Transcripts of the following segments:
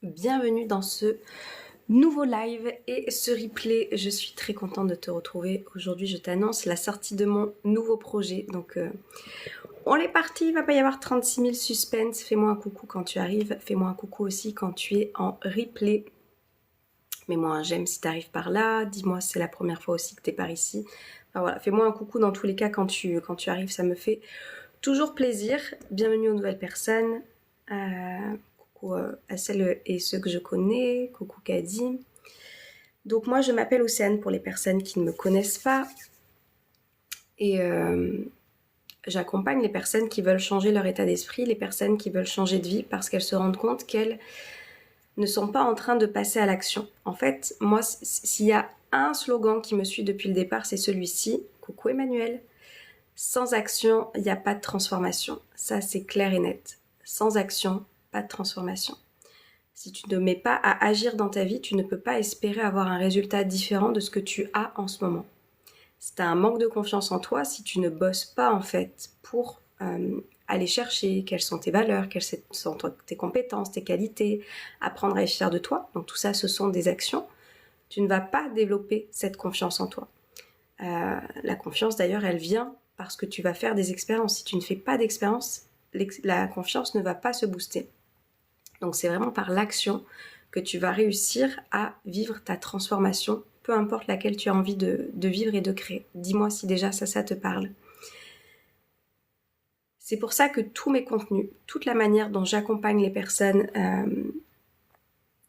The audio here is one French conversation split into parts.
Bienvenue dans ce nouveau live et ce replay. Je suis très contente de te retrouver. Aujourd'hui, je t'annonce la sortie de mon nouveau projet. Donc, on est parti. Il va pas y avoir 36 000 suspens. Fais-moi un coucou quand tu arrives. Fais-moi un coucou aussi quand tu es en replay. Mets-moi un j'aime si tu arrives par là. Dis-moi si c'est la première fois aussi que tu es par ici. Enfin, voilà, fais-moi un coucou dans tous les cas quand tu arrives. Ça me fait toujours plaisir. Bienvenue aux nouvelles personnes. Coucou à celles et ceux que je connais. Coucou Kadi. Donc moi je m'appelle Océane pour les personnes qui ne me connaissent pas. Et j'accompagne les personnes qui veulent changer leur état d'esprit, les personnes qui veulent changer de vie parce qu'elles se rendent compte qu'elles ne sont pas en train de passer à l'action. En fait, moi, s'il y a un slogan qui me suit depuis le départ, c'est celui-ci. Coucou Emmanuel. Sans action, il n'y a pas de transformation. Ça, c'est clair et net. Sans action, pas de transformation. Si tu ne mets pas à agir dans ta vie, tu ne peux pas espérer avoir un résultat différent de ce que tu as en ce moment. Si tu as un manque de confiance en toi, si tu ne bosses pas en fait pour aller chercher quelles sont tes valeurs, quelles sont tes compétences, tes qualités, apprendre à être fier de toi, donc tout ça ce sont des actions, tu ne vas pas développer cette confiance en toi. La confiance d'ailleurs elle vient parce que tu vas faire des expériences. Si tu ne fais pas d'expérience, la confiance ne va pas se booster. Donc c'est vraiment par l'action que tu vas réussir à vivre ta transformation, peu importe laquelle tu as envie de vivre et de créer. Dis-moi si déjà ça te parle. C'est pour ça que tous mes contenus, toute la manière dont j'accompagne les personnes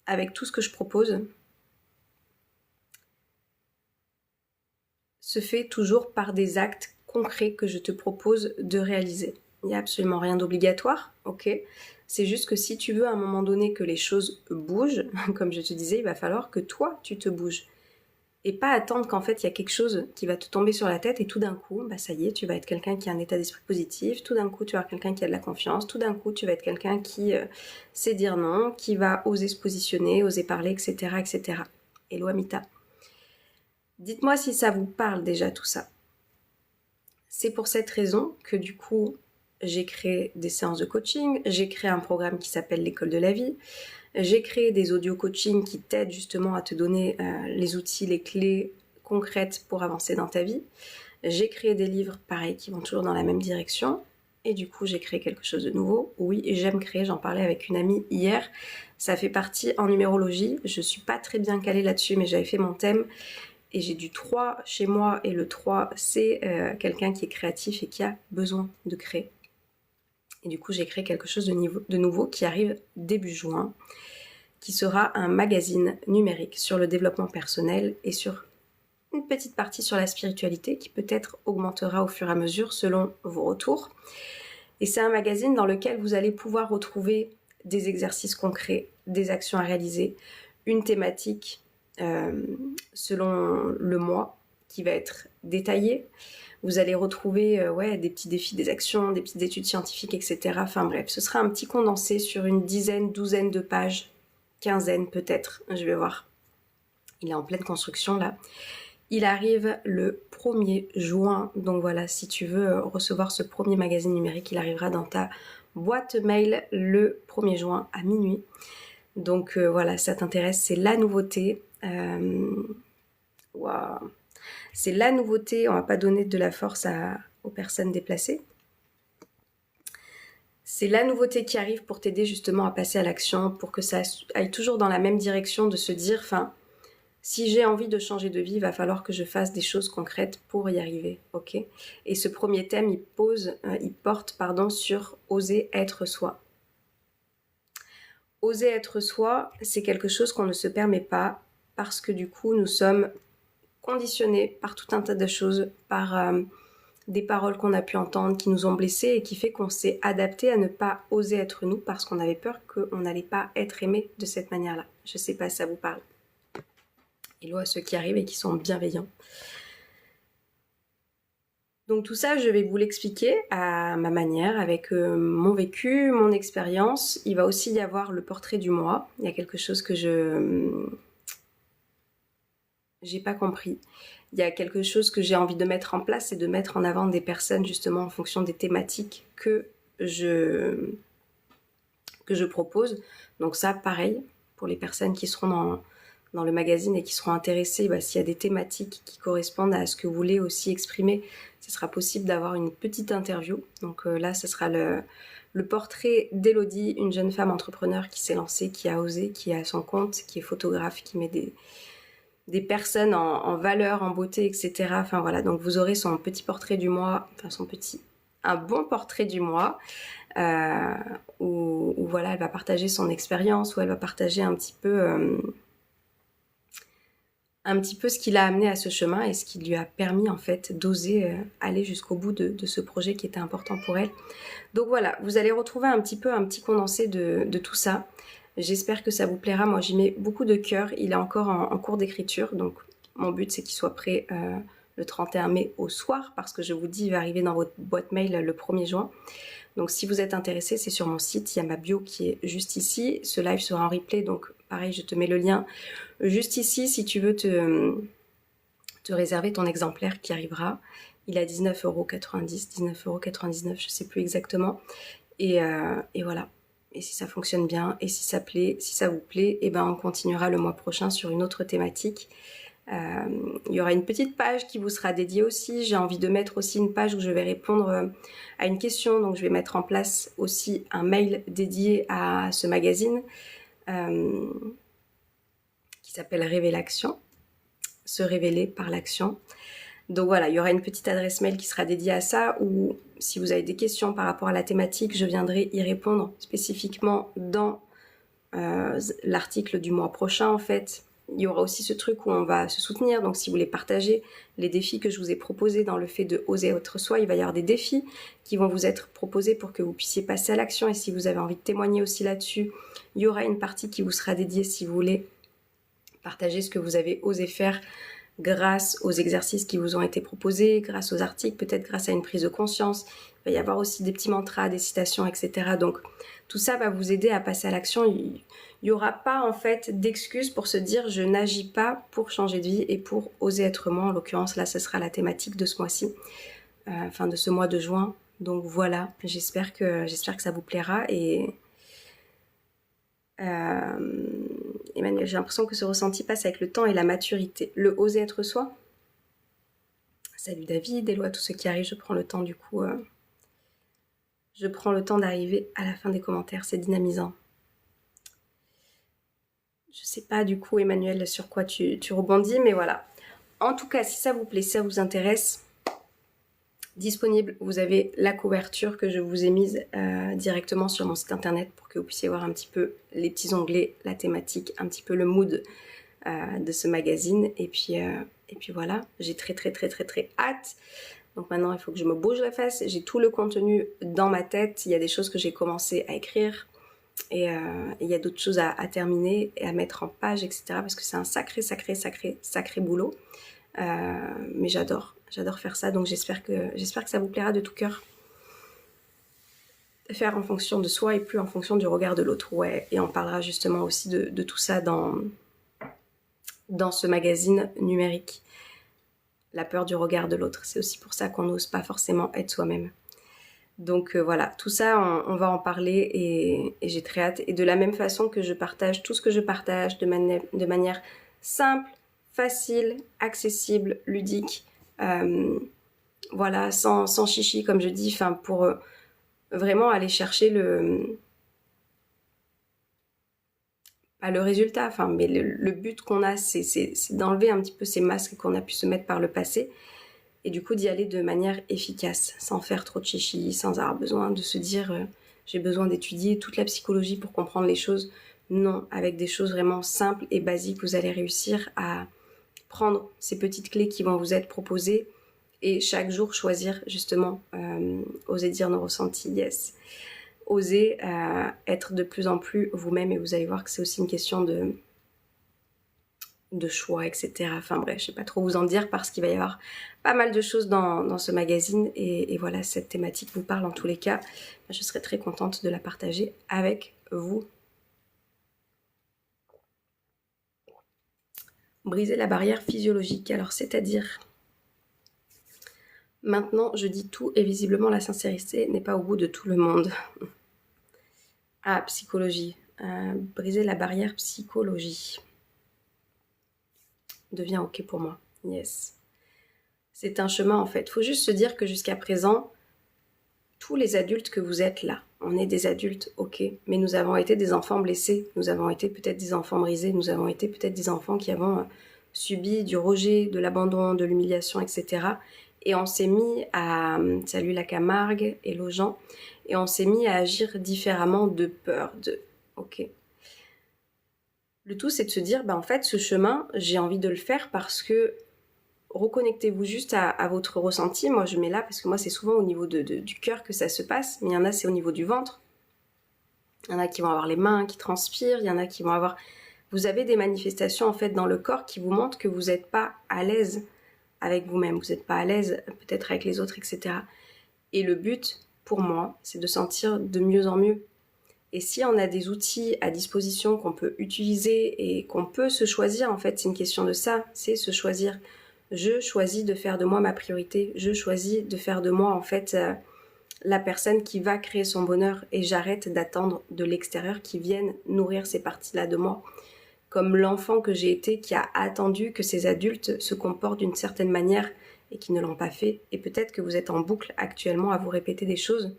avec tout ce que je propose, se fait toujours par des actes concrets que je te propose de réaliser. Il n'y a absolument rien d'obligatoire, ok ? C'est juste que si tu veux à un moment donné que les choses bougent, comme je te disais, il va falloir que toi, tu te bouges. Et pas attendre qu'en fait, il y a quelque chose qui va te tomber sur la tête et tout d'un coup, bah ça y est, tu vas être quelqu'un qui a un état d'esprit positif, tout d'un coup, tu vas être quelqu'un qui a de la confiance, tout d'un coup, tu vas être quelqu'un qui sait dire non, qui va oser se positionner, oser parler, etc., etc. Hello Amita. Dites-moi si ça vous parle déjà tout ça. C'est pour cette raison que du coup, j'ai créé des séances de coaching, j'ai créé un programme qui s'appelle l'école de la vie, j'ai créé des audio coaching qui t'aident justement à te donner les outils, les clés concrètes pour avancer dans ta vie. J'ai créé des livres pareils qui vont toujours dans la même direction. Et du coup, j'ai créé quelque chose de nouveau. Oui, j'aime créer, j'en parlais avec une amie hier. Ça fait partie en numérologie. Je suis pas très bien calée là-dessus, mais j'avais fait mon thème. Et j'ai du 3 chez moi. Et le 3, c'est quelqu'un qui est créatif et qui a besoin de créer. Et du coup, j'ai créé quelque chose de nouveau qui arrive début juin, qui sera un magazine numérique sur le développement personnel et sur une petite partie sur la spiritualité qui peut-être augmentera au fur et à mesure selon vos retours. Et c'est un magazine dans lequel vous allez pouvoir retrouver des exercices concrets, des actions à réaliser, une thématique selon le mois qui va être détaillée. Vous allez retrouver des petits défis, des actions, des petites études scientifiques, etc. Enfin bref, ce sera un petit condensé sur une dizaine, douzaine de pages, quinzaine peut-être, je vais voir. Il est en pleine construction là. Il arrive le 1er juin, donc voilà, si tu veux recevoir ce premier magazine numérique, il arrivera dans ta boîte mail le 1er juin à minuit. Donc voilà, ça t'intéresse, c'est la nouveauté. Wow. C'est la nouveauté, on va pas donner de la force aux personnes déplacées. C'est la nouveauté qui arrive pour t'aider justement à passer à l'action, pour que ça aille toujours dans la même direction de se dire, si j'ai envie de changer de vie, il va falloir que je fasse des choses concrètes pour y arriver, ok ? Et ce premier thème, il porte sur oser être soi. Oser être soi, c'est quelque chose qu'on ne se permet pas parce que du coup, nous sommes conditionnés par tout un tas de choses, par des paroles qu'on a pu entendre qui nous ont blessés et qui fait qu'on s'est adapté à ne pas oser être nous parce qu'on avait peur qu'on n'allait pas être aimé de cette manière-là. Je sais pas si ça vous parle. Hello à ceux qui arrivent et qui sont bienveillants. Donc tout ça, je vais vous l'expliquer à ma manière, avec mon vécu, mon expérience. Il va aussi y avoir le portrait du mois. Il y a quelque chose que j'ai pas compris. Il y a quelque chose que j'ai envie de mettre en place, c'est de mettre en avant des personnes justement en fonction des thématiques que je propose. Donc ça, pareil, pour les personnes qui seront dans le magazine et qui seront intéressées, s'il y a des thématiques qui correspondent à ce que vous voulez aussi exprimer, ce sera possible d'avoir une petite interview. Donc là, ce sera le portrait d'Elodie, une jeune femme entrepreneur qui s'est lancée, qui a osé, qui a son compte, qui est photographe, qui met des personnes en valeur, en beauté, etc. Enfin voilà, donc vous aurez son petit portrait du mois, un bon portrait du mois, où voilà, elle va partager son expérience, où elle va partager un petit peu ce qui l'a amené à ce chemin et ce qui lui a permis en fait d'oser aller jusqu'au bout de ce projet qui était important pour elle. Donc voilà, vous allez retrouver un petit condensé de tout ça. J'espère que ça vous plaira. Moi, j'y mets beaucoup de cœur. Il est encore en cours d'écriture. Donc, mon but, c'est qu'il soit prêt le 31 mai au soir. Parce que je vous dis, il va arriver dans votre boîte mail le 1er juin. Donc, si vous êtes intéressé, c'est sur mon site. Il y a ma bio qui est juste ici. Ce live sera en replay. Donc, pareil, je te mets le lien juste ici si tu veux te réserver ton exemplaire qui arrivera. Il est à 19,90 €, 19,99 €, je ne sais plus exactement. Et voilà. Et si ça fonctionne bien, et si ça vous plaît, et on continuera le mois prochain sur une autre thématique. Il y aura une petite page qui vous sera dédiée aussi. J'ai envie de mettre aussi une page où je vais répondre à une question. Donc je vais mettre en place aussi un mail dédié à ce magazine qui s'appelle Révélation. Se révéler par l'action. Donc voilà, il y aura une petite adresse mail qui sera dédiée à ça, où si vous avez des questions par rapport à la thématique, je viendrai y répondre spécifiquement dans l'article du mois prochain en fait. Il y aura aussi ce truc où on va se soutenir, donc si vous voulez partager les défis que je vous ai proposés dans le fait de oser être soi, il va y avoir des défis qui vont vous être proposés pour que vous puissiez passer à l'action, et si vous avez envie de témoigner aussi là-dessus, il y aura une partie qui vous sera dédiée si vous voulez partager ce que vous avez osé faire grâce aux exercices qui vous ont été proposés, grâce aux articles, peut-être grâce à une prise de conscience. Il va y avoir aussi des petits mantras, des citations, etc. Donc tout ça va vous aider à passer à l'action. Il n'y aura pas en fait d'excuses pour se dire je n'agis pas pour changer de vie et pour oser être moi. En l'occurrence là, ce sera la thématique de ce mois-ci, de ce mois de juin. Donc voilà, j'espère que ça vous plaira. Et Emmanuel, j'ai l'impression que ce ressenti passe avec le temps et la maturité. Le oser être soi. Salut David, hello à tous ceux qui arrivent. Je prends le temps du coup. Je prends le temps d'arriver à la fin des commentaires. C'est dynamisant. Je sais pas du coup Emmanuel sur quoi tu rebondis, mais voilà. En tout cas, si ça vous plaît, si ça vous intéresse, disponible, vous avez la couverture que je vous ai mise directement sur mon site internet pour que vous puissiez voir un petit peu les petits onglets, la thématique, un petit peu le mood de ce magazine. Et puis voilà, j'ai très hâte. Donc maintenant, il faut que je me bouge la face. J'ai tout le contenu dans ma tête. Il y a des choses que j'ai commencé à écrire. Et il y a d'autres choses à terminer et à mettre en page, etc. Parce que c'est un sacré boulot. Mais j'adore faire ça, donc j'espère que ça vous plaira de tout cœur. Faire en fonction de soi et plus en fonction du regard de l'autre, ouais. Et on parlera justement aussi de tout ça dans ce magazine numérique. La peur du regard de l'autre, c'est aussi pour ça qu'on n'ose pas forcément être soi-même. Donc voilà, tout ça, on va en parler et j'ai très hâte. Et de la même façon que je partage tout ce que je partage de manière simple, facile, accessible, ludique, voilà, sans chichi comme je dis, pour vraiment aller chercher le résultat, mais le but qu'on a, c'est d'enlever un petit peu ces masques qu'on a pu se mettre par le passé et du coup d'y aller de manière efficace, sans faire trop de chichi, sans avoir besoin de se dire j'ai besoin d'étudier toute la psychologie pour comprendre les choses. Non, avec des choses vraiment simples et basiques, vous allez réussir à prendre ces petites clés qui vont vous être proposées et chaque jour choisir justement, oser dire nos ressentis, yes. Oser être de plus en plus vous-même, et vous allez voir que c'est aussi une question de choix, etc. Enfin bref, je sais pas trop vous en dire parce qu'il va y avoir pas mal de choses dans ce magazine et voilà, cette thématique vous parle en tous les cas. Je serais très contente de la partager avec vous. Briser la barrière physiologique, alors c'est-à-dire... Maintenant, je dis tout et visiblement la sincérité n'est pas au goût de tout le monde. Ah, psychologie. briser la barrière psychologie. Devient ok pour moi. Yes. C'est un chemin en fait. Il faut juste se dire que jusqu'à présent, tous les adultes que vous êtes là, on est des adultes, ok, mais nous avons été des enfants blessés, nous avons été peut-être des enfants brisés, nous avons été peut-être des enfants qui avons subi du rejet, de l'abandon, de l'humiliation, etc. Et on s'est mis à... Salut la Camargue, hello Jean. Et on s'est mis à agir différemment de peur de... Ok. Le tout, c'est de se dire, en fait, ce chemin, j'ai envie de le faire parce que reconnectez-vous juste à votre ressenti. Moi, je mets là parce que moi, c'est souvent au niveau du cœur que ça se passe, mais il y en a, c'est au niveau du ventre. Il y en a qui vont avoir les mains qui transpirent, il y en a qui vont avoir... Vous avez des manifestations, en fait, dans le corps qui vous montrent que vous n'êtes pas à l'aise avec vous-même, vous n'êtes pas à l'aise peut-être avec les autres, etc. Et le but, pour moi, c'est de sentir de mieux en mieux. Et si on a des outils à disposition qu'on peut utiliser et qu'on peut se choisir, en fait, c'est une question de ça, c'est se choisir. Je choisis de faire de moi ma priorité. Je choisis de faire de moi, en fait, la personne qui va créer son bonheur et j'arrête d'attendre de l'extérieur qui vienne nourrir ces parties-là de moi. Comme l'enfant que j'ai été qui a attendu que ces adultes se comportent d'une certaine manière et qui ne l'ont pas fait. Et peut-être que vous êtes en boucle actuellement à vous répéter des choses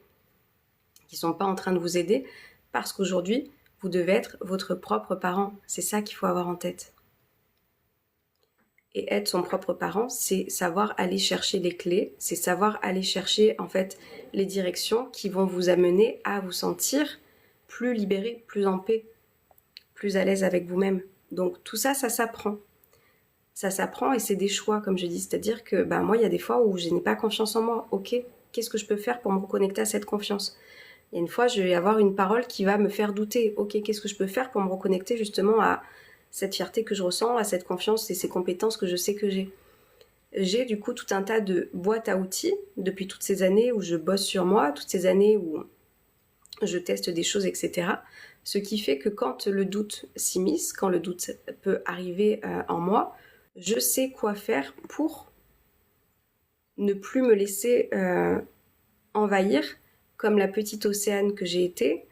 qui ne sont pas en train de vous aider parce qu'aujourd'hui, vous devez être votre propre parent. C'est ça qu'il faut avoir en tête. Et être son propre parent, c'est savoir aller chercher les clés, c'est savoir aller chercher en fait les directions qui vont vous amener à vous sentir plus libéré, plus en paix, plus à l'aise avec vous-même. Donc tout ça, ça s'apprend. Ça s'apprend et c'est des choix, comme je dis. C'est-à-dire que moi, il y a des fois où je n'ai pas confiance en moi. Ok, qu'est-ce que je peux faire pour me reconnecter à cette confiance ? Il y a une fois, je vais avoir une parole qui va me faire douter. Ok, qu'est-ce que je peux faire pour me reconnecter justement à cette fierté que je ressens, à cette confiance et ces compétences que je sais que j'ai. J'ai du coup tout un tas de boîtes à outils depuis toutes ces années où je bosse sur moi, toutes ces années où je teste des choses, etc. Ce qui fait que quand le doute s'immisce, quand le doute peut arriver en moi, je sais quoi faire pour ne plus me laisser envahir comme la petite Océane que j'ai été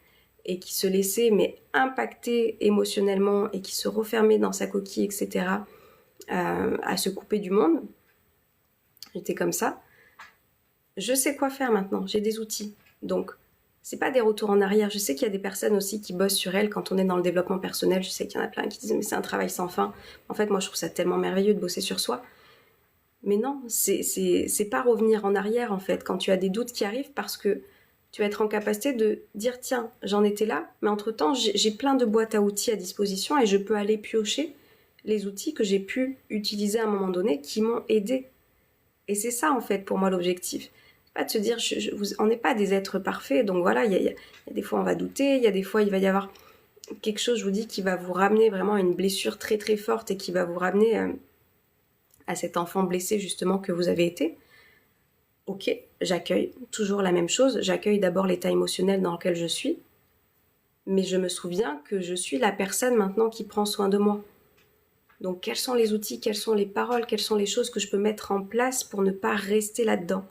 et qui se laissait mais impacter émotionnellement et qui se refermait dans sa coquille, etc., à se couper du monde. J'étais comme ça. Je sais quoi faire maintenant, j'ai des outils. Donc, c'est pas des retours en arrière. Je sais qu'il y a des personnes aussi qui bossent sur elles quand on est dans le développement personnel. Je sais qu'il y en a plein qui disent « mais c'est un travail sans fin ». En fait, moi, je trouve ça tellement merveilleux de bosser sur soi. Mais non, c'est pas revenir en arrière, en fait, quand tu as des doutes qui arrivent parce que tu vas être en capacité de dire « tiens, j'en étais là, mais entre-temps, j'ai plein de boîtes à outils à disposition et je peux aller piocher les outils que j'ai pu utiliser à un moment donné qui m'ont aidé. » Et c'est ça, en fait, pour moi, l'objectif. Pas de se dire on n'est pas des êtres parfaits, donc voilà, il y a des fois on va douter, il y a des fois il va y avoir quelque chose, je vous dis, qui va vous ramener vraiment à une blessure très très forte et qui va vous ramener à cet enfant blessé justement que vous avez été. Ok, j'accueille toujours la même chose, j'accueille d'abord l'état émotionnel dans lequel je suis, mais je me souviens que je suis la personne maintenant qui prend soin de moi. Donc quels sont les outils, quelles sont les paroles, quelles sont les choses que je peux mettre en place pour ne pas rester là-dedans.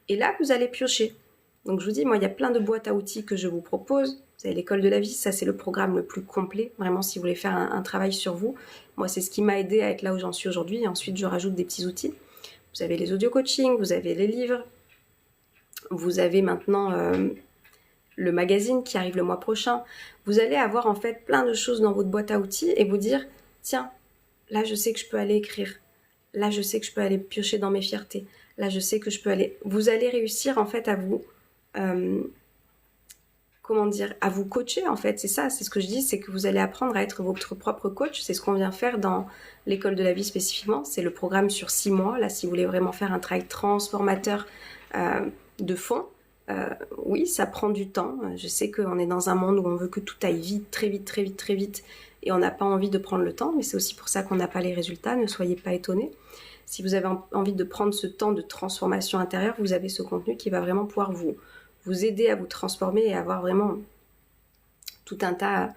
Et là, vous allez piocher. Donc je vous dis, moi, il y a plein de boîtes à outils que je vous propose. Vous avez l'école de la vie, ça c'est le programme le plus complet. Vraiment, si vous voulez faire un travail sur vous. Moi, c'est ce qui m'a aidé à être là où j'en suis aujourd'hui. Et ensuite, je rajoute des petits outils. Vous avez les audio coaching, vous avez les livres. Vous avez maintenant le magazine qui arrive le mois prochain. Vous allez avoir en fait plein de choses dans votre boîte à outils et vous dire, tiens, là, je sais que je peux aller écrire. Là, je sais que je peux aller piocher dans mes fiertés. Là, je sais que je peux aller... Vous allez réussir, en fait, à vous... à vous coacher, en fait. C'est ça, c'est ce que je dis, c'est que vous allez apprendre à être votre propre coach. C'est ce qu'on vient faire dans l'école de la vie spécifiquement. C'est le programme sur 6 mois. Là, si vous voulez vraiment faire un travail transformateur de fond, oui, ça prend du temps. Je sais qu'on est dans un monde où on veut que tout aille vite, très vite, très vite, très vite. Et on n'a pas envie de prendre le temps. Mais c'est aussi pour ça qu'on n'a pas les résultats. Ne soyez pas étonnés. Si vous avez envie de prendre ce temps de transformation intérieure, vous avez ce contenu qui va vraiment pouvoir vous aider à vous transformer et avoir vraiment tout un tas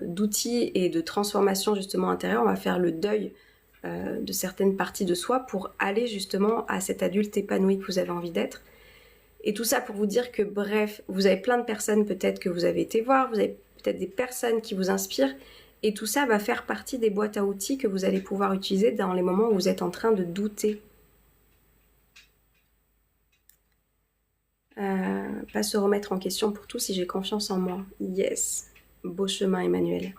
d'outils et de transformation justement intérieure. On va faire le deuil de certaines parties de soi pour aller justement à cet adulte épanoui que vous avez envie d'être. Et tout ça pour vous dire que bref, vous avez plein de personnes peut-être que vous avez été voir, vous avez peut-être des personnes qui vous inspirent. Et tout ça va faire partie des boîtes à outils que vous allez pouvoir utiliser dans les moments où vous êtes en train de douter. Pas se remettre en question pour tout si j'ai confiance en moi. Yes. Beau chemin, Emmanuel.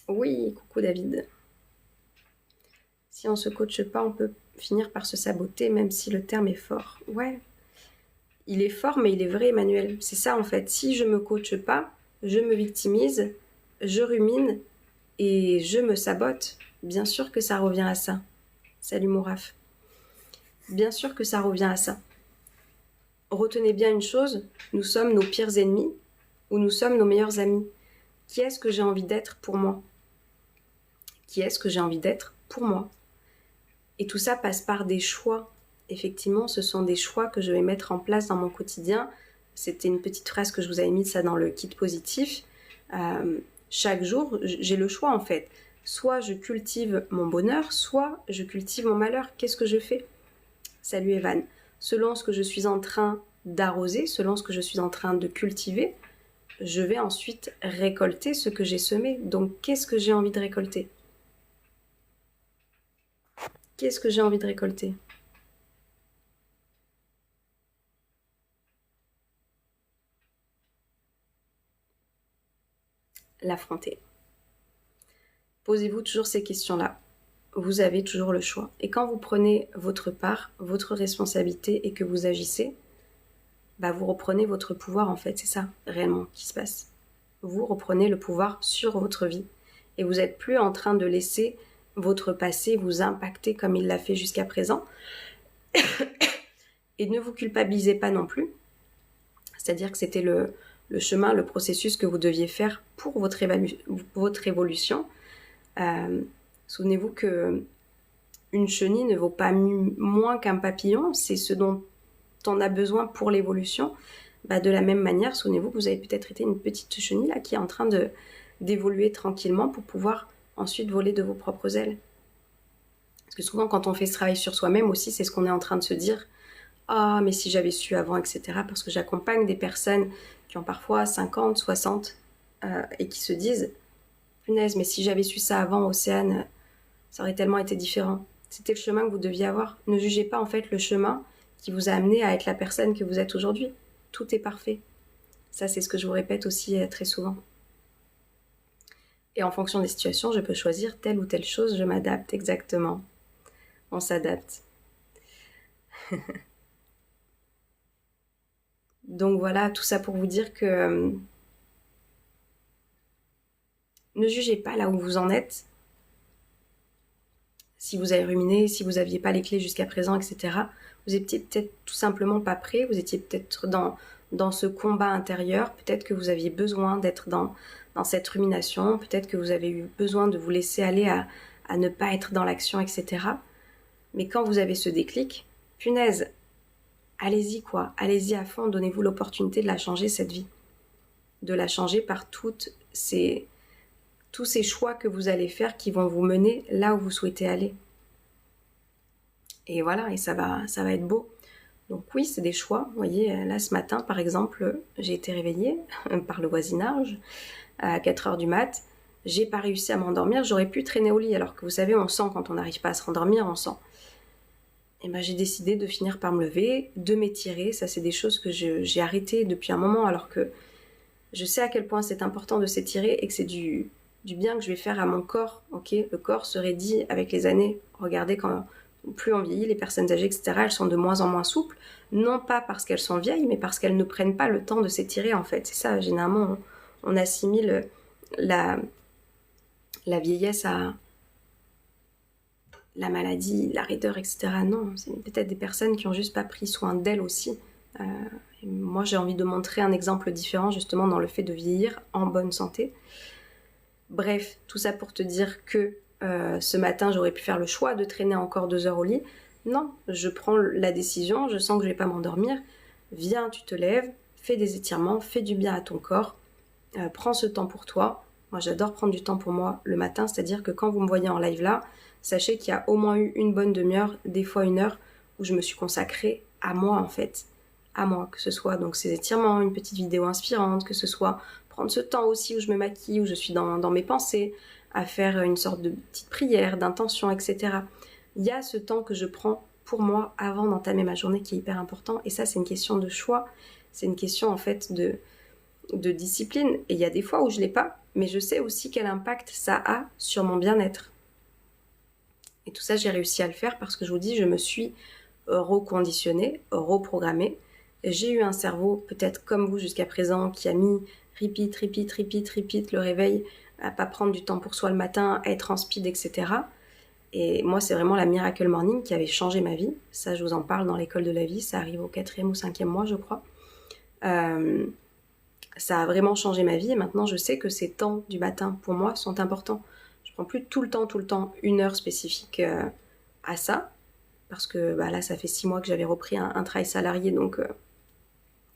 Oui, coucou David. Si on se coache pas, on peut finir par se saboter, même si le terme est fort. Ouais. Il est fort, mais il est vrai, Emmanuel. C'est ça, en fait. Si je me coache pas, je me victimise, je rumine et je me sabote. Bien sûr que ça revient à ça. Salut Mouraf. Bien sûr que ça revient à ça. Retenez bien une chose, nous sommes nos pires ennemis ou nous sommes nos meilleurs amis. Qui est-ce que j'ai envie d'être pour moi? Qui est-ce que j'ai envie d'être pour moi? Et tout ça passe par des choix. Effectivement, ce sont des choix que je vais mettre en place dans mon quotidien. C'était une petite phrase que je vous avais mise ça dans le kit positif. Chaque jour, j'ai le choix en fait. Soit je cultive mon bonheur, soit je cultive mon malheur. Qu'est-ce que je fais? Salut Evan. Selon ce que je suis en train d'arroser, selon ce que je suis en train de cultiver, je vais ensuite récolter ce que j'ai semé. Donc, qu'est-ce que j'ai envie de récolter? Qu'est-ce que j'ai envie de récolter? L'affronter. Posez-vous toujours ces questions-là. Vous avez toujours le choix. Et quand vous prenez votre part, votre responsabilité et que vous agissez, bah vous reprenez votre pouvoir en fait. C'est ça réellement qui se passe. Vous reprenez le pouvoir sur votre vie. Et vous n'êtes plus en train de laisser votre passé vous impacter comme il l'a fait jusqu'à présent. Et ne vous culpabilisez pas non plus. C'est-à-dire que c'était le chemin, le processus que vous deviez faire pour votre évolution. Souvenez-vous que une chenille ne vaut pas moins qu'un papillon, c'est ce dont on a besoin pour l'évolution. Bah, de la même manière, souvenez-vous que vous avez peut-être été une petite chenille là, qui est en train d'évoluer tranquillement pour pouvoir ensuite voler de vos propres ailes. Parce que souvent quand on fait ce travail sur soi-même aussi, c'est ce qu'on est en train de se dire. Ah, mais si j'avais su avant, etc. Parce que j'accompagne des personnes qui ont parfois 50, 60 et qui se disent punaise, mais si j'avais su ça avant, Océane, ça aurait tellement été différent. C'était le chemin que vous deviez avoir. Ne jugez pas en fait le chemin qui vous a amené à être la personne que vous êtes aujourd'hui. Tout est parfait. Ça, c'est ce que je vous répète aussi très souvent. Et en fonction des situations, je peux choisir telle ou telle chose, je m'adapte exactement. On s'adapte. Donc voilà, tout ça pour vous dire que ne jugez pas là où vous en êtes. Si vous avez ruminé, si vous n'aviez pas les clés jusqu'à présent, etc. Vous étiez peut-être tout simplement pas prêt, vous étiez peut-être dans ce combat intérieur, peut-être que vous aviez besoin d'être dans cette rumination, peut-être que vous avez eu besoin de vous laisser aller à ne pas être dans l'action, etc. Mais quand vous avez ce déclic, punaise, allez-y quoi, allez-y à fond, donnez-vous l'opportunité de la changer cette vie. De la changer par tous ces choix que vous allez faire qui vont vous mener là où vous souhaitez aller. Et voilà, et ça va être beau. Donc oui, c'est des choix. Vous voyez, là ce matin par exemple, j'ai été réveillée par le voisinage à 4h du mat. J'ai pas réussi à m'endormir, j'aurais pu traîner au lit, alors que vous savez, on sent quand on n'arrive pas à se rendormir, on sent. Et ben j'ai décidé de finir par me lever, de m'étirer. Ça c'est des choses que j'ai arrêtées depuis un moment, alors que je sais à quel point c'est important de s'étirer et que c'est du bien que je vais faire à mon corps. Ok, le corps se raidit avec les années. Regardez, quand plus on vieillit, les personnes âgées, etc., elles sont de moins en moins souples, non pas parce qu'elles sont vieilles, mais parce qu'elles ne prennent pas le temps de s'étirer en fait. C'est ça, généralement, on assimile la vieillesse à la maladie, la raideur, etc. Non, c'est peut-être des personnes qui ont juste pas pris soin d'elles aussi. Moi, j'ai envie de montrer un exemple différent justement dans le fait de vieillir en bonne santé. Bref, tout ça pour te dire que ce matin, j'aurais pu faire le choix de traîner encore 2 heures au lit. Non, je prends la décision, je sens que je vais pas m'endormir. Viens, tu te lèves, fais des étirements, fais du bien à ton corps, prends ce temps pour toi. Moi, j'adore prendre du temps pour moi le matin, c'est-à-dire que quand vous me voyez en live là, sachez qu'il y a au moins eu une bonne demi-heure, des fois 1 heure, où je me suis consacrée à moi en fait, à moi, que ce soit donc ces étirements, une petite vidéo inspirante, que ce soit prendre ce temps aussi où je me maquille, où je suis dans mes pensées, à faire une sorte de petite prière, d'intention, etc. Il y a ce temps que je prends pour moi avant d'entamer ma journée qui est hyper important, et ça c'est une question de choix, c'est une question en fait de discipline, et il y a des fois où je l'ai pas, mais je sais aussi quel impact ça a sur mon bien-être. Et tout ça j'ai réussi à le faire parce que je vous dis, je me suis reconditionnée, reprogrammée. J'ai eu un cerveau peut-être comme vous jusqu'à présent qui a mis repeat le réveil, à pas prendre du temps pour soi le matin, à être en speed, etc. Et moi, c'est vraiment la Miracle Morning qui avait changé ma vie. Ça, je vous en parle dans l'école de la vie. Ça arrive au 4e ou 5e mois, je crois. Ça a vraiment changé ma vie. Et maintenant, je sais que ces temps du matin, pour moi, sont importants. Je prends plus tout le temps, 1 heure spécifique à ça. Parce que là, ça fait 6 mois que j'avais repris un travail salarié. Donc,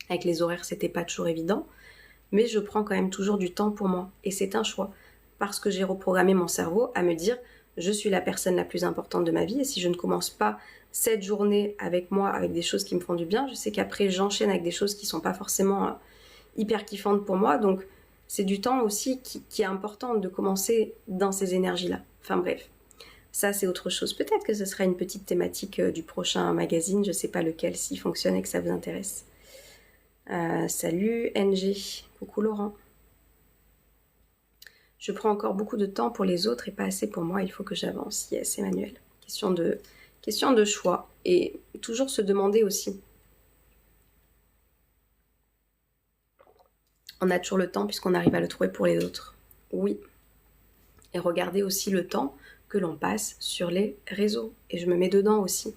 avec les horaires, c'était pas toujours évident. Mais je prends quand même toujours du temps pour moi. Et c'est un choix. Parce que j'ai reprogrammé mon cerveau à me dire... Je suis la personne la plus importante de ma vie et si je ne commence pas cette journée avec moi, avec des choses qui me font du bien, je sais qu'après j'enchaîne avec des choses qui ne sont pas forcément hyper kiffantes pour moi. Donc c'est du temps aussi qui est important de commencer dans ces énergies-là. Enfin bref, ça c'est autre chose. Peut-être que ce sera une petite thématique du prochain magazine, je ne sais pas lequel, s'il fonctionne et que ça vous intéresse. Salut NG, coucou Laurent. Je prends encore beaucoup de temps pour les autres et pas assez pour moi, il faut que j'avance. Yes, Emmanuel. Question de choix. Et toujours se demander aussi. On a toujours le temps puisqu'on arrive à le trouver pour les autres. Oui. Et regardez aussi le temps que l'on passe sur les réseaux. Et je me mets dedans aussi.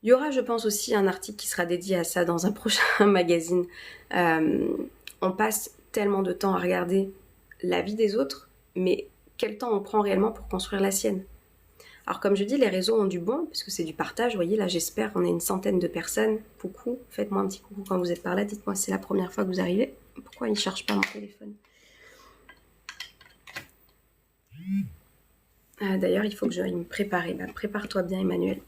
Il y aura, je pense, aussi un article qui sera dédié à ça dans un prochain magazine. On passe tellement de temps à regarder la vie des autres, mais quel temps on prend réellement pour construire la sienne. Alors comme je dis, les réseaux ont du bon, parce que c'est du partage, vous voyez, là j'espère qu'on est une centaine de personnes. Coucou, faites-moi un petit coucou quand vous êtes par là, dites-moi si c'est la première fois que vous arrivez. Pourquoi il ne charge pas mon téléphone? D'ailleurs, il faut que j'aille me préparer. Prépare-toi bien Emmanuel.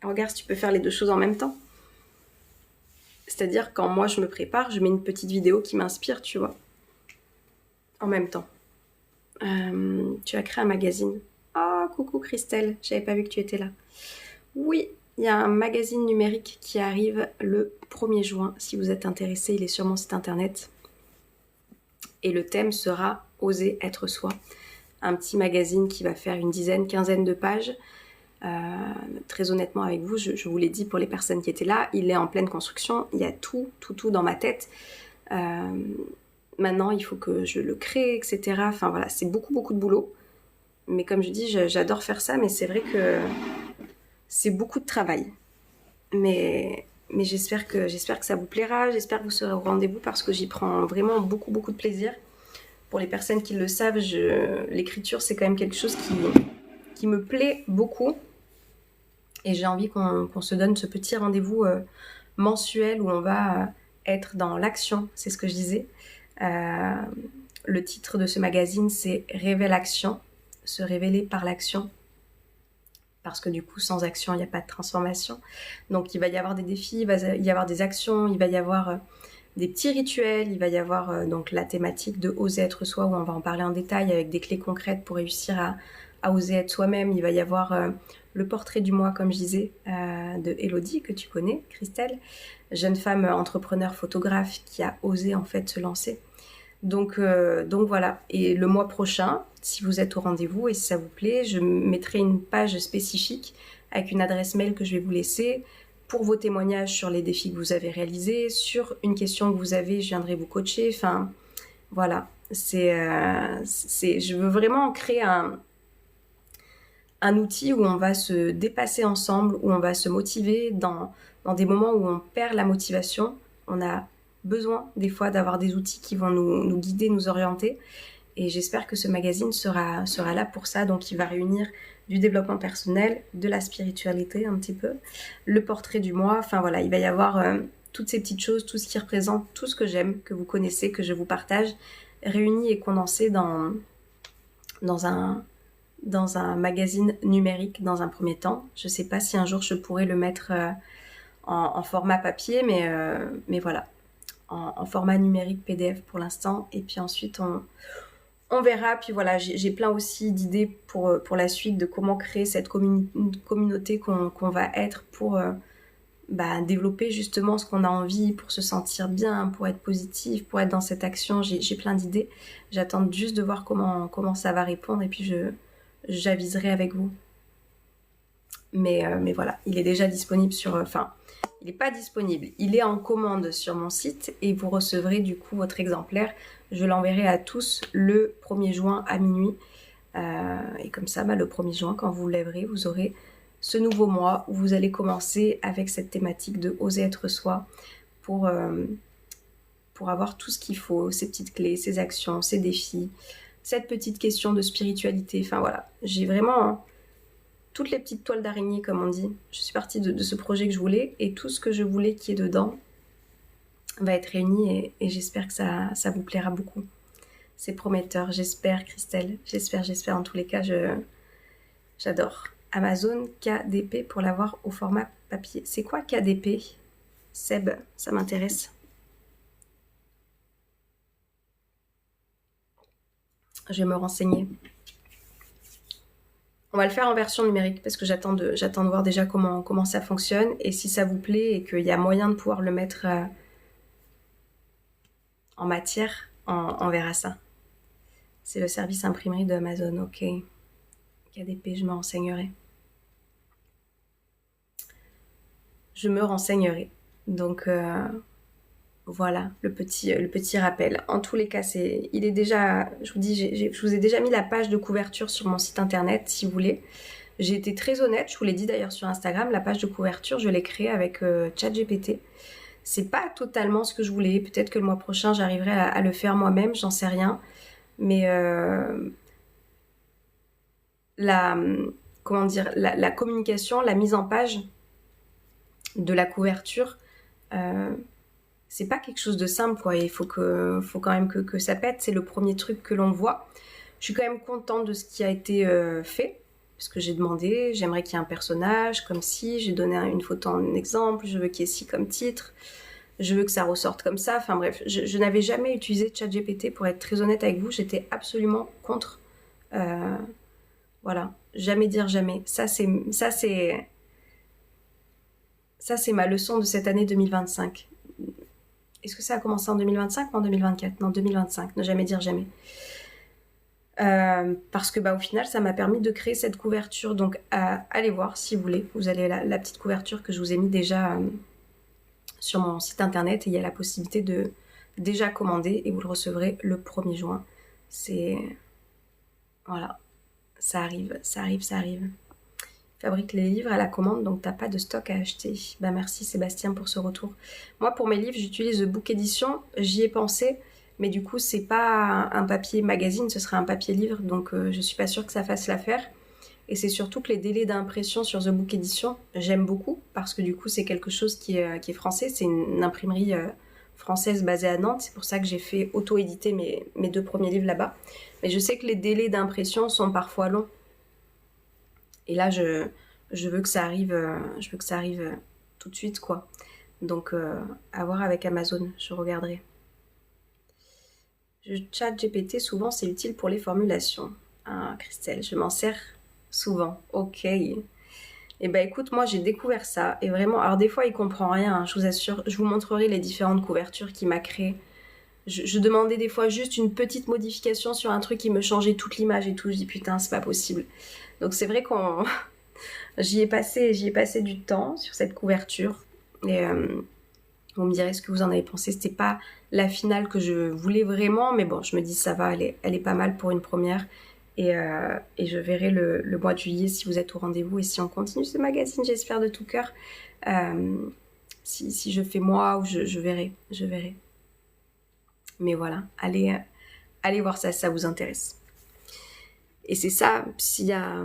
Regarde si tu peux faire les deux choses en même temps. C'est-à-dire quand moi je me prépare, je mets une petite vidéo qui m'inspire, tu vois. En même temps. Tu as créé un magazine. Oh, coucou Christelle, j'avais pas vu que tu étais là. Oui, il y a un magazine numérique qui arrive le 1er juin. Si vous êtes intéressé, il est sur mon site internet. Et le thème sera « Oser être soi ». Un petit magazine qui va faire une dizaine, quinzaine de pages. Très honnêtement avec vous, je vous l'ai dit pour les personnes qui étaient là, il est en pleine construction. Il y a tout dans ma tête. Maintenant, il faut que je le crée, etc. Enfin voilà, c'est beaucoup de boulot. Mais comme je dis, j'adore faire ça, mais c'est vrai que c'est beaucoup de travail. Mais j'espère que ça vous plaira, j'espère que vous serez au rendez-vous parce que j'y prends vraiment beaucoup de plaisir. Pour les personnes qui le savent, l'écriture, c'est quand même quelque chose qui me plaît beaucoup. Et j'ai envie qu'on se donne ce petit rendez-vous mensuel où on va être dans l'action, c'est ce que je disais. Le titre de ce magazine, c'est « Révélation », se révéler par l'action. Parce que du coup, sans action, il n'y a pas de transformation. Donc, il va y avoir des défis, il va y avoir des actions, il va y avoir des petits rituels, il va y avoir donc la thématique de oser être soi, où on va en parler en détail avec des clés concrètes pour réussir à oser être soi-même. Il va y avoir le portrait du mois, comme je disais, de Elodie, que tu connais, Christelle, jeune femme entrepreneur photographe qui a osé en fait se lancer. Donc voilà, et le mois prochain, si vous êtes au rendez-vous et si ça vous plaît, je mettrai une page spécifique avec une adresse mail que je vais vous laisser pour vos témoignages sur les défis que vous avez réalisés, sur une question que vous avez, je viendrai vous coacher. Enfin, voilà, je veux vraiment créer un outil où on va se dépasser ensemble, où on va se motiver dans des moments où on perd la motivation. On a besoin des fois d'avoir des outils qui vont nous guider, nous orienter. Et j'espère que ce magazine sera là pour ça. Donc il va réunir du développement personnel, de la spiritualité un petit peu, le portrait du mois. Enfin voilà, il va y avoir toutes ces petites choses, tout ce qui représente tout ce que j'aime, que vous connaissez, que je vous partage, réuni et condensé dans un magazine numérique dans un premier temps. Je ne sais pas si un jour je pourrais le mettre en format papier, mais voilà, en format numérique PDF pour l'instant. Et puis ensuite, on verra. Puis voilà, j'ai plein aussi d'idées pour la suite de comment créer cette communauté qu'on va être pour développer justement ce qu'on a envie, pour se sentir bien, pour être positif, pour être dans cette action. J'ai plein d'idées. J'attends juste de voir comment ça va répondre et puis j'aviserai avec vous. Mais voilà, il est déjà disponible il n'est pas disponible, il est en commande sur mon site et vous recevrez du coup votre exemplaire. Je l'enverrai à tous le 1er juin à minuit. Et comme ça, le 1er juin, quand vous lèverez, vous aurez ce nouveau mois où vous allez commencer avec cette thématique de oser être soi pour avoir tout ce qu'il faut, ces petites clés, ces actions, ces défis, cette petite question de spiritualité. Enfin voilà, j'ai vraiment toutes les petites toiles d'araignée, comme on dit. Je suis partie de ce projet que je voulais et tout ce que je voulais qui est dedans va être réuni et j'espère que ça vous plaira beaucoup. C'est prometteur, j'espère, Christelle. J'espère. En tous les cas, j'adore. Amazon KDP pour l'avoir au format papier. C'est quoi KDP? Seb, ça m'intéresse. Je vais me renseigner. On va le faire en version numérique parce que j'attends de voir déjà comment ça fonctionne et si ça vous plaît et qu'il y a moyen de pouvoir le mettre en matière, on verra ça. C'est le service imprimerie de Amazon, ok. KDP, je me renseignerai. Donc voilà le petit rappel. En tous les cas, il est déjà, je vous dis, je vous ai déjà mis la page de couverture sur mon site internet si vous voulez. J'ai été très honnête, je vous l'ai dit d'ailleurs sur Instagram, la page de couverture, je l'ai créée avec ChatGPT. C'est pas totalement ce que je voulais. Peut-être que le mois prochain, j'arriverai à le faire moi-même, j'en sais rien. Mais la communication, la mise en page de la couverture, c'est pas quelque chose de simple, quoi. Il faut quand même que ça pète. C'est le premier truc que l'on voit. Je suis quand même contente de ce qui a été fait. Parce que j'ai demandé, j'aimerais qu'il y ait un personnage comme ci, j'ai donné une photo en exemple, je veux qu'il y ait ci comme titre, je veux que ça ressorte comme ça. Enfin bref, je n'avais jamais utilisé ChatGPT pour être très honnête avec vous, j'étais absolument contre. Voilà, jamais dire jamais. Ça c'est ma leçon de cette année 2025. Est-ce que ça a commencé en 2025 ou en 2024? Non, 2025, ne jamais dire jamais. Parce que au final ça m'a permis de créer cette couverture, donc allez voir si vous voulez, vous avez la petite couverture que je vous ai mis déjà sur mon site internet et il y a la possibilité de déjà commander et vous le recevrez le 1er juin. Voilà, ça arrive. Fabrique les livres à la commande, donc t'as pas de stock à acheter. Merci Sébastien pour ce retour. Moi pour mes livres j'utilise Book Edition, j'y ai pensé. Mais du coup, c'est pas un papier magazine, ce serait un papier livre, donc je suis pas sûre que ça fasse l'affaire. Et c'est surtout que les délais d'impression sur The Book Edition, j'aime beaucoup, parce que du coup, c'est quelque chose qui est français, c'est une imprimerie française basée à Nantes, c'est pour ça que j'ai fait auto-éditer mes 2 premiers livres là-bas. Mais je sais que les délais d'impression sont parfois longs. Et là, je veux que ça arrive, tout de suite, quoi. Donc, à voir avec Amazon, je regarderai. ChatGPT, souvent, c'est utile pour les formulations. Ah, Christelle, je m'en sers souvent. Ok. Écoute, moi, j'ai découvert ça. Et vraiment, alors des fois, il comprend rien, hein, je vous assure. Je vous montrerai les différentes couvertures qu'il m'a créées. Je demandais des fois juste une petite modification sur un truc qui me changeait toute l'image et tout. Je dis, putain, c'est pas possible. Donc, c'est vrai qu'on... j'y ai passé du temps sur cette couverture. Et... vous me direz ce que vous en avez pensé. C'était pas la finale que je voulais vraiment, mais bon, je me dis ça va, elle est pas mal pour une première. Et je verrai le mois de juillet si vous êtes au rendez-vous et si on continue ce magazine, j'espère de tout cœur. Si je fais moi ou je verrai. Mais voilà, allez voir ça si ça vous intéresse. Et c'est ça, s'il y a...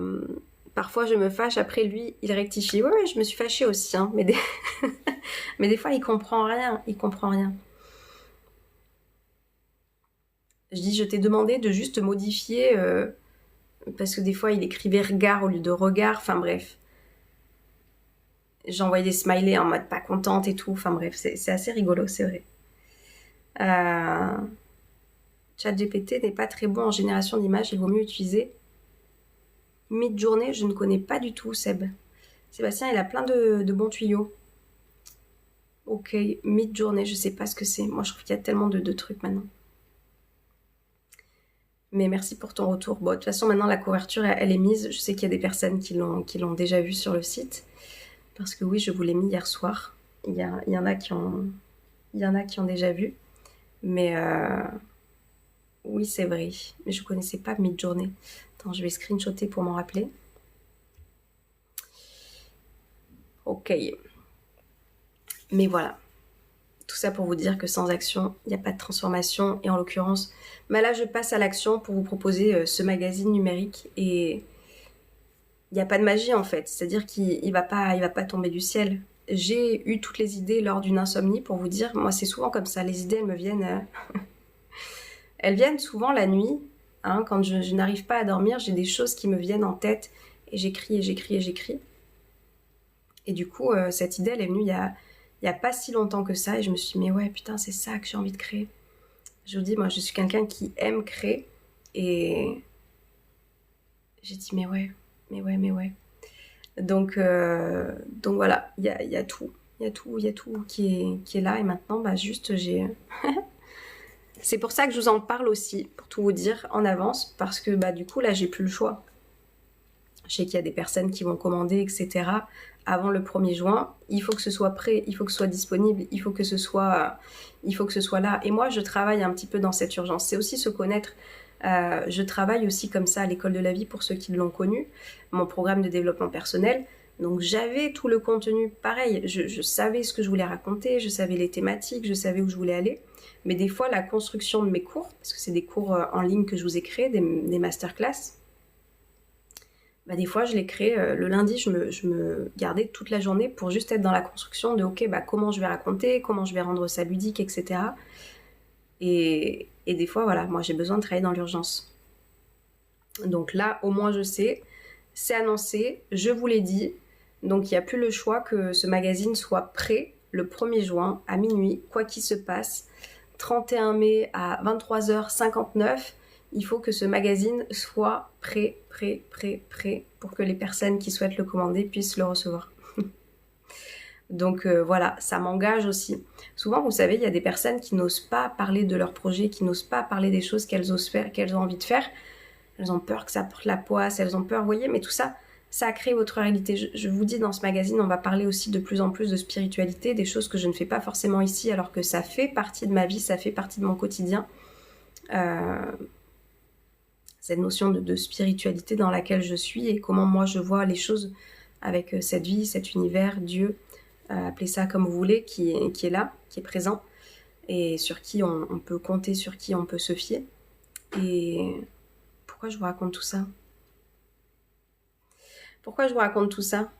Parfois, je me fâche, après lui, il rectifie. Ouais, je me suis fâchée aussi, hein, mais mais des fois, il comprend rien. Je dis, je t'ai demandé de juste modifier, parce que des fois, il écrivait regard au lieu de regard, enfin bref. J'envoyais des smileys en mode pas contente et tout. Enfin bref, c'est assez rigolo, c'est vrai. Euh, ChatGPT n'est pas très bon en génération d'images. Il vaut mieux utiliser Midjourney. Je ne connais pas du tout, Seb. Sébastien, il a plein de bons tuyaux. Ok, Midjourney, je sais pas ce que c'est. Moi, je trouve qu'il y a tellement de trucs maintenant. Mais merci pour ton retour. Bon, de toute façon, maintenant, la couverture, elle est mise. Je sais qu'il y a des personnes qui l'ont déjà vue sur le site. Parce que oui, je vous l'ai mis hier soir. Il y en a qui ont déjà vu. Mais oui, c'est vrai. Mais je connaissais pas Midjourney. Attends, je vais screenshotter pour m'en rappeler. Ok. Mais voilà. Tout ça pour vous dire que sans action, il n'y a pas de transformation. Et en l'occurrence, bah là, je passe à l'action pour vous proposer ce magazine numérique. Et il n'y a pas de magie en fait. C'est-à-dire qu'il va pas tomber du ciel. J'ai eu toutes les idées lors d'une insomnie pour vous dire. Moi, c'est souvent comme ça. Les idées, elles me viennent. Elles viennent souvent la nuit. Hein, quand je n'arrive pas à dormir, j'ai des choses qui me viennent en tête. Et j'écris et j'écris et j'écris. Et du coup, cette idée, elle est venue il y a pas si longtemps que ça. Et je me suis dit, mais ouais, putain, c'est ça que j'ai envie de créer. Je vous dis, moi, je suis quelqu'un qui aime créer. Et j'ai dit, mais ouais. Donc voilà, il y a tout. Il y a tout qui est là. Et maintenant, bah, juste, j'ai... C'est pour ça que je vous en parle aussi, pour tout vous dire en avance. Parce que bah, du coup, là, j'ai plus le choix. Je sais qu'il y a des personnes qui vont commander, etc. avant le 1er juin. Il faut que ce soit prêt, il faut que ce soit disponible, il faut que ce soit là. Et moi, je travaille un petit peu dans cette urgence. C'est aussi se connaître. Je travaille aussi comme ça à l'école de la vie pour ceux qui l'ont connu, mon programme de développement personnel. Donc j'avais tout le contenu pareil. Je savais ce que je voulais raconter, je savais les thématiques, je savais où je voulais aller. Mais des fois, la construction de mes cours, parce que c'est des cours en ligne que je vous ai créés, des masterclass, bah, des fois, je les crée le lundi, je me gardais toute la journée pour juste être dans la construction de ok, bah, comment je vais raconter, comment je vais rendre ça ludique, etc. Et des fois, voilà, moi j'ai besoin de travailler dans l'urgence. Donc là, au moins je sais, c'est annoncé, je vous l'ai dit. Donc il n'y a plus le choix que ce magazine soit prêt le 1er juin à minuit, quoi qu'il se passe. 31 mai à 23h59. Il faut que ce magazine soit prêt pour que les personnes qui souhaitent le commander puissent le recevoir. Donc voilà, ça m'engage aussi. Souvent, vous savez, il y a des personnes qui n'osent pas parler de leur projet, qui n'osent pas parler des choses qu'elles osent faire, qu'elles ont envie de faire. Elles ont peur que ça porte la poisse, elles ont peur, vous voyez, mais tout ça, ça a créé votre réalité. Je vous dis, dans ce magazine, on va parler aussi de plus en plus de spiritualité, des choses que je ne fais pas forcément ici, alors que ça fait partie de ma vie, ça fait partie de mon quotidien. Cette notion de spiritualité dans laquelle je suis et comment moi je vois les choses avec cette vie, cet univers, Dieu, appelez ça comme vous voulez, qui est là, qui est présent, et sur qui on peut compter, sur qui on peut se fier. Et pourquoi je vous raconte tout ça ? Pourquoi je vous raconte tout ça ?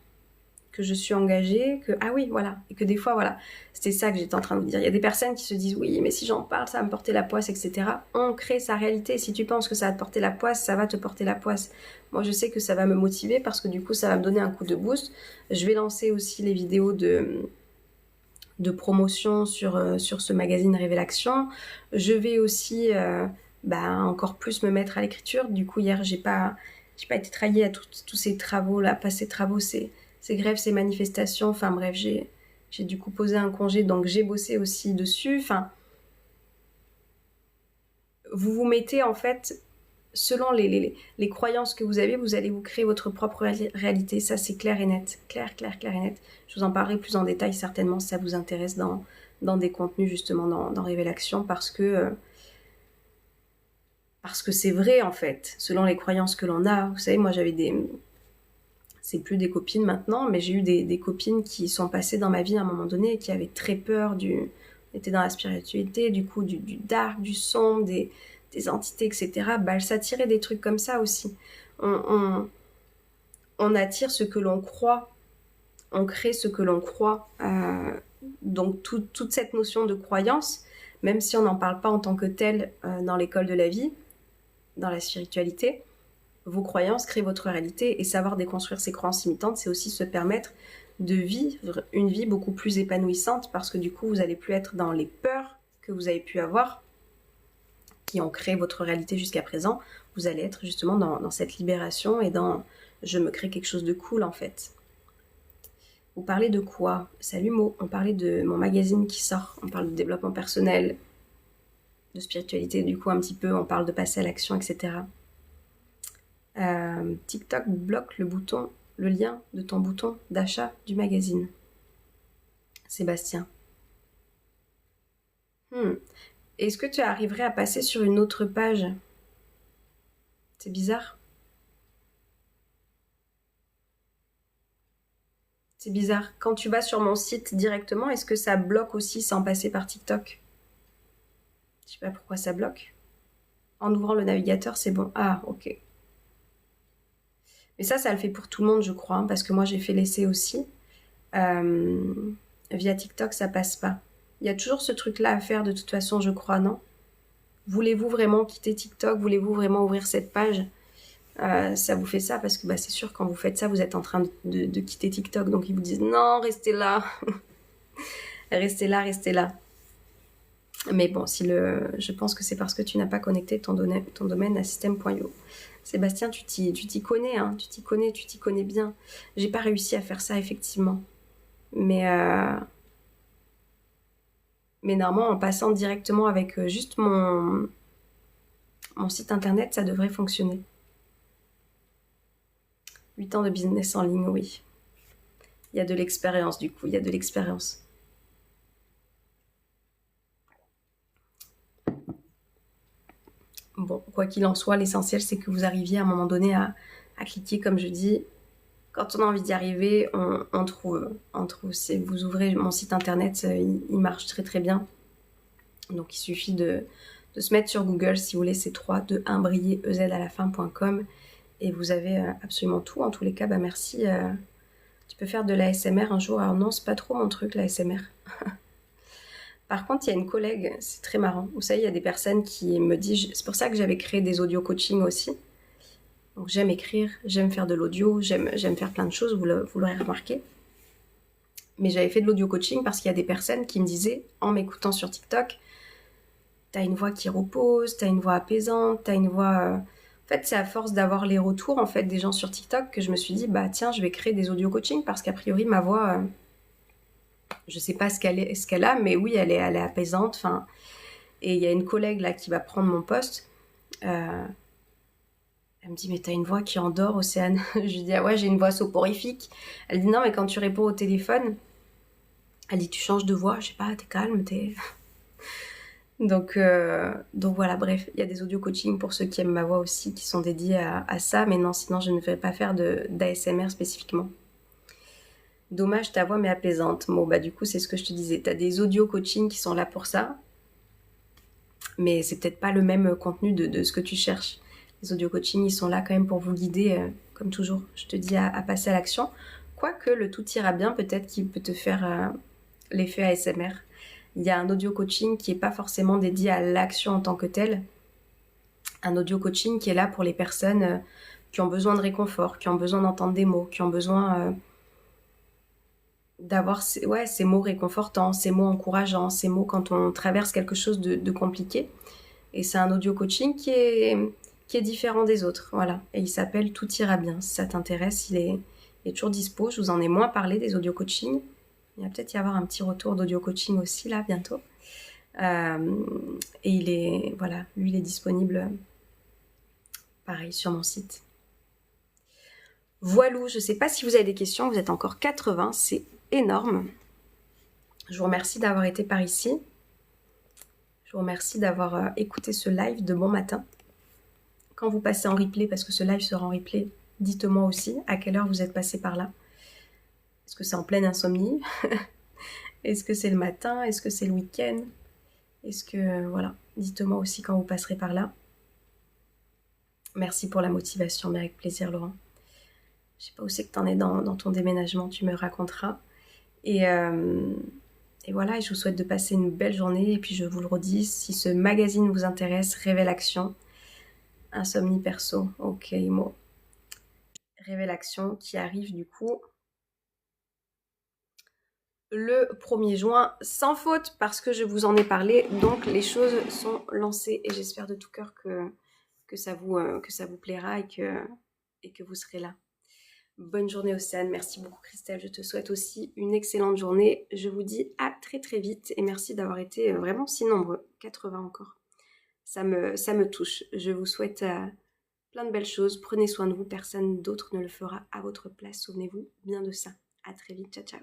Que je suis engagée, que... Ah oui, voilà. Et que des fois, voilà, c'était ça que j'étais en train de vous dire. Il y a des personnes qui se disent, oui, mais si j'en parle, ça va me porter la poisse, etc. On crée sa réalité. Si tu penses que ça va te porter la poisse, ça va te porter la poisse. Moi, je sais que ça va me motiver parce que du coup, ça va me donner un coup de boost. Je vais lancer aussi les vidéos de promotion sur ce magazine Révélation. Je vais aussi encore plus me mettre à l'écriture. Du coup, hier, j'ai pas été travailler à tous ces travaux-là, pas ces travaux, ces grèves, ces manifestations. Enfin bref, j'ai du coup posé un congé, donc j'ai bossé aussi dessus. Enfin, vous vous mettez en fait, selon les croyances que vous avez, vous allez vous créer votre propre réalité. Ça, c'est clair et net. Clair et net. Je vous en parlerai plus en détail certainement si ça vous intéresse dans des contenus justement dans Révélation parce que c'est vrai en fait, selon les croyances que l'on a. Vous savez, moi j'avais c'est plus des copines maintenant, mais j'ai eu des copines qui sont passées dans ma vie à un moment donné et qui avaient très peur étaient dans la spiritualité, du coup du dark, du sombre, des entités, etc. Bah, elles s'attiraient des trucs comme ça aussi. On attire ce que l'on croit, on crée ce que l'on croit. Donc toute cette notion de croyance, même si on n'en parle pas en tant que telle dans l'école de la vie, dans la spiritualité, vos croyances créent votre réalité et savoir déconstruire ces croyances limitantes, c'est aussi se permettre de vivre une vie beaucoup plus épanouissante parce que du coup, vous n'allez plus être dans les peurs que vous avez pu avoir, qui ont créé votre réalité jusqu'à présent. Vous allez être justement dans cette libération et dans « je me crée quelque chose de cool » en fait. Vous parlez de quoi? Salut Mo, on parlait de mon magazine qui sort, on parle de développement personnel, de spiritualité du coup un petit peu, on parle de passer à l'action, etc. TikTok bloque le lien de ton bouton d'achat du magazine. Sébastien. Est-ce que tu arriverais à passer sur une autre page? C'est bizarre. C'est bizarre. Quand tu vas sur mon site directement, est-ce que ça bloque aussi sans passer par TikTok? Je sais pas pourquoi ça bloque. En ouvrant le navigateur, c'est bon. Ah, ok. Mais ça le fait pour tout le monde, je crois, hein, parce que moi, j'ai fait l'essai aussi. Via TikTok, ça passe pas. Il y a toujours ce truc-là à faire de toute façon, je crois, non? Voulez-vous vraiment quitter TikTok? Voulez-vous vraiment ouvrir cette page? Ça vous fait ça parce que c'est sûr, quand vous faites ça, vous êtes en train de quitter TikTok. Donc, ils vous disent non, restez là. Restez là, restez là. Mais bon, je pense que c'est parce que tu n'as pas connecté ton domaine à système.io. Sébastien, tu t'y connais, hein, tu t'y connais bien. J'ai pas réussi à faire ça, effectivement. Mais normalement, en passant directement avec juste mon site internet, ça devrait fonctionner. 8 ans de business en ligne, oui. Il y a de l'expérience, du coup, il y a de l'expérience. Bon, quoi qu'il en soit, l'essentiel, c'est que vous arriviez à un moment donné à cliquer, comme je dis. Quand on a envie d'y arriver, on trouve. Si vous ouvrez mon site internet, il marche très très bien. Donc, il suffit de se mettre sur Google, si vous voulez, c'est 3, 2, 1, briller, ez à la fin.com. Et vous avez absolument tout. En tous les cas, merci. Tu peux faire de l'ASMR un jour. Alors non, c'est pas trop mon truc, l'ASMR. Par contre, il y a une collègue, c'est très marrant. Vous savez, il y a des personnes qui me disent... C'est pour ça que j'avais créé des audio coaching aussi. Donc j'aime écrire, j'aime faire de l'audio, j'aime faire plein de choses, vous l'aurez remarqué. Mais j'avais fait de l'audio coaching parce qu'il y a des personnes qui me disaient, en m'écoutant sur TikTok, t'as une voix qui repose, t'as une voix apaisante, t'as une voix... En fait, c'est à force d'avoir les retours en fait des gens sur TikTok que je me suis dit, tiens, je vais créer des audio coaching parce qu'a priori, ma voix, je sais pas ce qu'elle a, mais oui, elle est apaisante. Enfin, et il y a une collègue là qui va prendre mon poste. Elle me dit, mais t'as une voix qui endort, Océane. Je lui dis, ah ouais, j'ai une voix soporifique. Elle dit, non, mais quand tu réponds au téléphone, elle dit, tu changes de voix. Je sais pas, t'es calme, t'es... Donc voilà, bref, il y a des audio coaching pour ceux qui aiment ma voix aussi, qui sont dédiés à ça. Mais non, sinon, je ne vais pas faire d'ASMR spécifiquement. Dommage, ta voix mais apaisante. Bon, du coup, c'est ce que je te disais. T'as des audio coaching qui sont là pour ça. Mais c'est peut-être pas le même contenu de ce que tu cherches. Les audio coaching, ils sont là quand même pour vous guider, comme toujours. Je te dis à passer à l'action. Quoique le tout ira bien, peut-être qu'il peut te faire l'effet ASMR. Il y a un audio coaching qui n'est pas forcément dédié à l'action en tant que telle. Un audio coaching qui est là pour les personnes qui ont besoin de réconfort, qui ont besoin d'entendre des mots, qui ont besoin d'avoir ces mots réconfortants, ces mots encourageants, ces mots quand on traverse quelque chose de compliqué. Et c'est un audio coaching qui est différent des autres. Voilà. Et il s'appelle Tout ira bien. Si ça t'intéresse, il est toujours dispo. Je vous en ai moins parlé des audio coaching. Il va peut-être y avoir un petit retour d'audio coaching aussi là bientôt. Et il est disponible pareil sur mon site. Voilà, je ne sais pas si vous avez des questions, vous êtes encore 80, c'est énorme. Je vous remercie d'avoir été par ici. Je vous remercie d'avoir écouté ce live de bon matin. Quand vous passez en replay, parce que ce live sera en replay, dites-moi aussi à quelle heure vous êtes passé par là. Est-ce que c'est en pleine insomnie? Est-ce que c'est le matin? Est-ce que c'est le week-end? Est-ce que... Voilà, dites-moi aussi quand vous passerez par là. Merci pour la motivation, mais avec plaisir, Laurent. Je sais pas où c'est que t'en es dans ton déménagement, tu me raconteras. Et voilà, et je vous souhaite de passer une belle journée. Et puis je vous le redis, si ce magazine vous intéresse, Révèle Action, Insomnie Perso, ok, Mo. Révèle Action qui arrive du coup le 1er juin sans faute parce que je vous en ai parlé. Donc les choses sont lancées et j'espère de tout cœur que ça vous plaira et que vous serez là. Bonne journée Océane, merci beaucoup Christelle, je te souhaite aussi une excellente journée. Je vous dis à très très vite et merci d'avoir été vraiment si nombreux, 80 encore. Ça me touche. Je vous souhaite plein de belles choses. Prenez soin de vous, personne d'autre ne le fera à votre place. Souvenez-vous bien de ça. À très vite, ciao ciao.